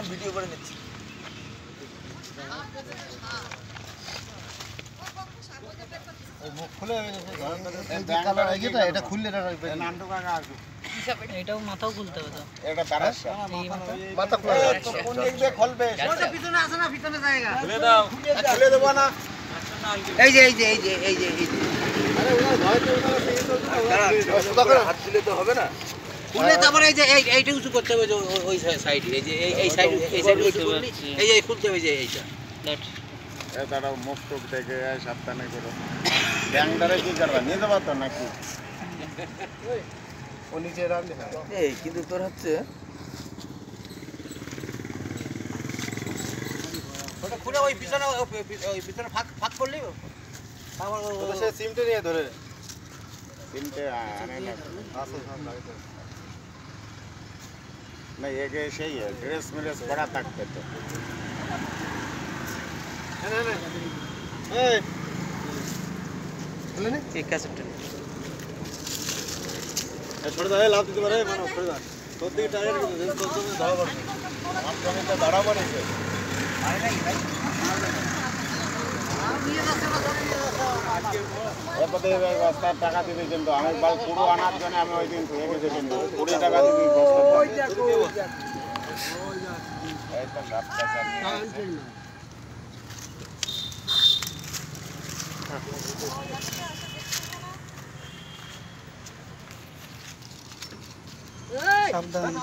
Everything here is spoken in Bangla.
ভিডিও করে নিচ্ছি। এটাও মাথাও খুলতে হবে তো। এটা বারাসা মাথা খুলে কোন দিক দিয়ে খুলবে? ওটা পিছনে আছে না, পিছনে জায়গা খুলে দাও। খুলে দেব না। এই যে এই যে এই যে এই যে এই যে আরে ওরা ভয়তে ওরা হাত দিলে তো হবে না। খুলে তারপরে এই যে এইটা উঁচু করতে হবে, যে ওই সাইডে এই যে এই সাইড এই যে খুলতে হবে, যে এইটা তারাও মুখ টুক দেখে সাবধানে করো। ব্যাংটারে কি করবা? নিয়ে যাবা তো নাকি? ও নিচে রাখলে এই কিন্তু তোর হচ্ছে ওটা খুলে ওই পিছনে ফাঁক করলি তারপর সে সিমটা নিয়ে ধরে সিমটা আনে না আছে না একে সেই ড্রেস মেরেস পড়া থাকতে তো না না এই বলে নে ঠিক আছে ছোট দাঁড়ে লাভ দিতে পারে মানে ছোট দাঁড় তোর দিকে টায়ার কিন্তু তোর জন্য ধরা পড়বে আমার জমিতে ধরা পড়েছে এরপরে বস্তার টাকা দিবি কিন্তু আমি বাল পুরো আনার জন্য আমি ওই দিন ধুয়ে গেছি কিন্তু 20 টাকা দিবি এই তো সব টাকা সাবধান